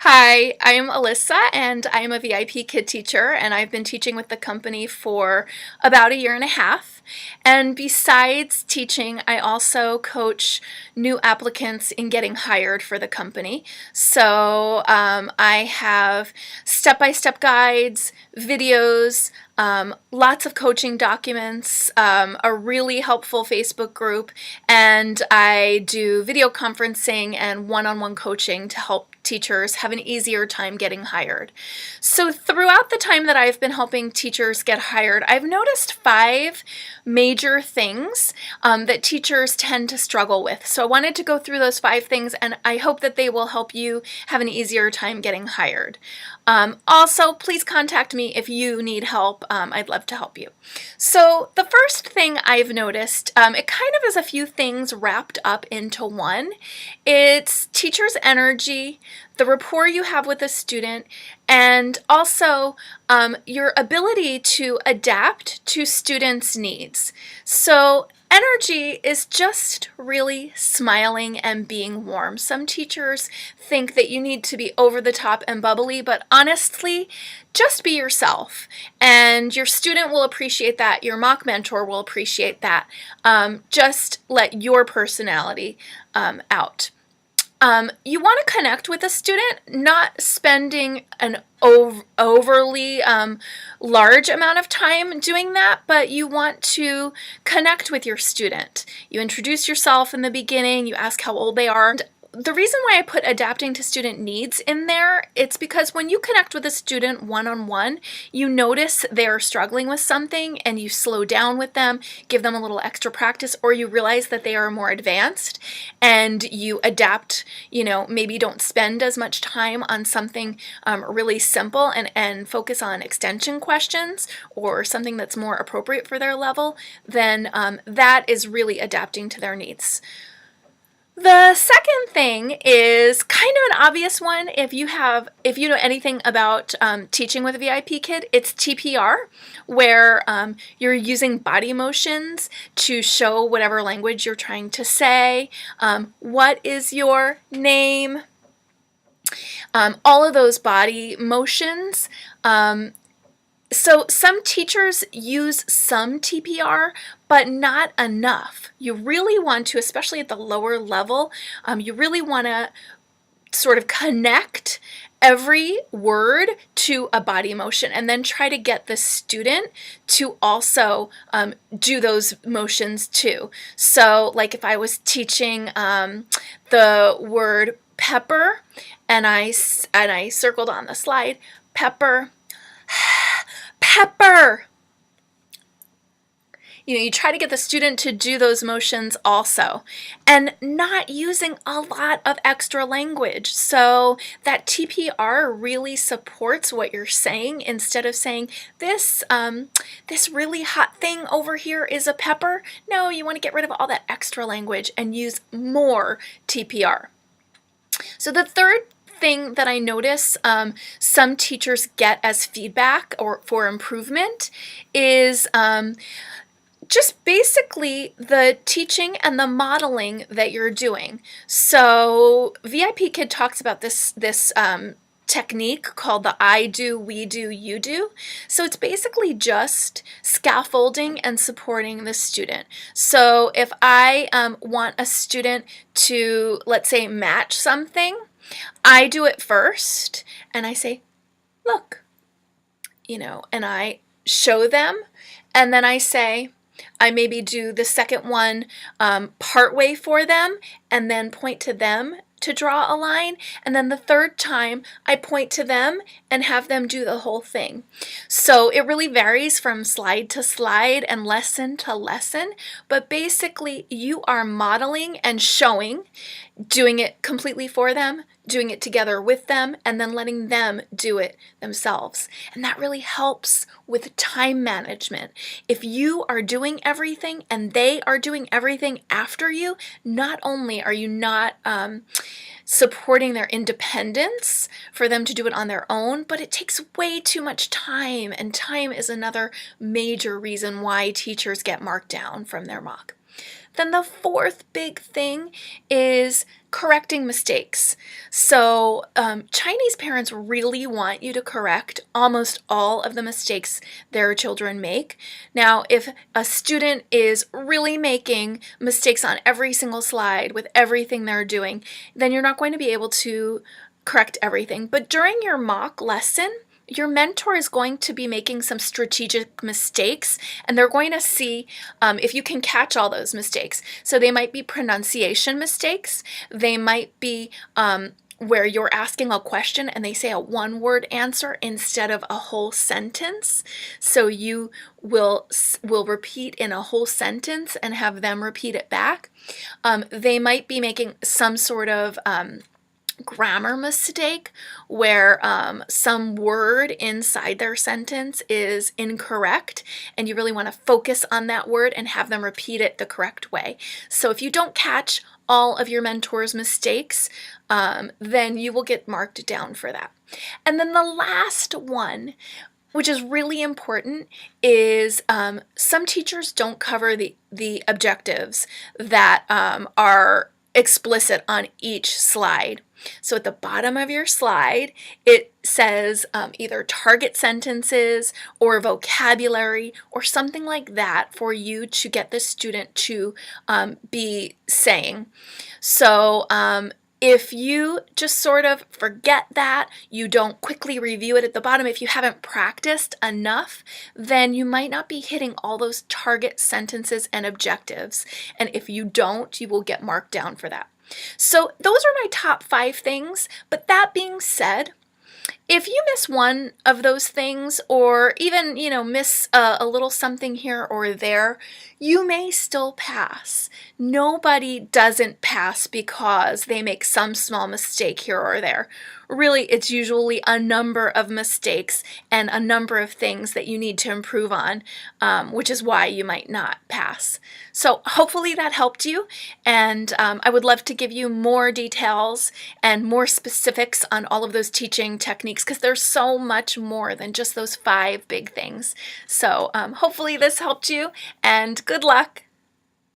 Hi, I'm Alyssa and I'm a VIPKID teacher and I've been teaching with the company for about a year and a half. And besides teaching, I also coach new applicants in getting hired for the company. So I have step-by-step guides, videos, lots of coaching documents, a really helpful Facebook group, and I do video conferencing and one-on-one coaching to help teachers have an easier time getting hired. So throughout the time that I've been helping teachers get hired, I've noticed 5 major things that teachers tend to struggle with. So I wanted to go through those 5 things, and I hope that they will help you have an easier time getting hired. Also, please contact me if you need help. I'd love to help you. So the first thing I've noticed, it kind of is a few things wrapped up into one. It's teacher's energy, the rapport you have with a student, and also your ability to adapt to students' needs. So energy is just really smiling and being warm. Some teachers think that you need to be over the top and bubbly, but honestly, just be yourself. And your student will appreciate that. Your mock mentor will appreciate that. Just let your personality out. You want to connect with a student, not spending an overly large amount of time doing that, but you want to connect with your student. You introduce yourself in the beginning, you ask how old they are. The reason why I put adapting to student needs in there, it's because when you connect with a student one-on-one, you notice they're struggling with something and you slow down with them, give them a little extra practice, or you realize that they are more advanced and you adapt, maybe don't spend as much time on something really simple and focus on extension questions or something that's more appropriate for their level, then that is really adapting to their needs. The second thing is kind of an obvious one. If you know anything about teaching with a VIPKID, it's TPR, where you're using body motions to show whatever language you're trying to say. What is your name? All of those body motions. So some teachers use some TPR, but not enough. You really want to, especially at the lower level, you really want to sort of connect every word to a body motion and then try to get the student to also do those motions too. So like if I was teaching the word pepper and I circled on the slide, pepper, pepper. You try to get the student to do those motions also, and not using a lot of extra language. So that TPR really supports what you're saying instead of saying this really hot thing over here is a pepper. No, you want to get rid of all that extra language and use more TPR. So the third thing that I notice some teachers get as feedback or for improvement is just basically the teaching and the modeling that you're doing. So VIPKID talks about this technique called the I do, we do, you do. So it's basically just scaffolding and supporting the student. So if I want a student to, let's say, match something, I do it first and I say, look, and I show them, and then I say, I maybe do the second one partway for them and then point to them to draw a line, and then the third time I point to them and have them do the whole thing. So it really varies from slide to slide and lesson to lesson, but basically you are modeling and showing, doing it completely for them, doing it together with them, and then letting them do it themselves. And that really helps with time management. If you are doing everything and they are doing everything after you, not only are you not supporting their independence for them to do it on their own, but it takes way too much time, and time is another major reason why teachers get marked down from their mock. Then the fourth big thing is correcting mistakes. So Chinese parents really want you to correct almost all of the mistakes their children make. Now, if a student is really making mistakes on every single slide with everything they're doing, then you're not going to be able to correct everything. But during your mock lesson, your mentor is going to be making some strategic mistakes, and they're going to see if you can catch all those mistakes. So they might be pronunciation mistakes. They might be where you're asking a question and they say a one-word answer instead of a whole sentence. So you will repeat in a whole sentence and have them repeat it back. They might be making some sort of grammar mistake where some word inside their sentence is incorrect, and you really want to focus on that word and have them repeat it the correct way. So if you don't catch all of your mentor's mistakes, then you will get marked down for that. And then the last one, which is really important, is some teachers don't cover the objectives that are explicit on each slide. So at the bottom of your slide, it says either target sentences or vocabulary or something like that for you to get the student to be saying. So if you just sort of forget that, you don't quickly review it at the bottom, if you haven't practiced enough, then you might not be hitting all those target sentences and objectives. And if you don't, you will get marked down for that. So those are my top 5 things. But that being said, if you miss one of those things, or even, miss a little something here or there, you may still pass. Nobody doesn't pass because they make some small mistake here or there. Really, it's usually a number of mistakes and a number of things that you need to improve on, which is why you might not pass. So hopefully that helped you, and I would love to give you more details and more specifics on all of those teaching techniques, because there's so much more than just those 5 big things. So hopefully this helped you, and good luck.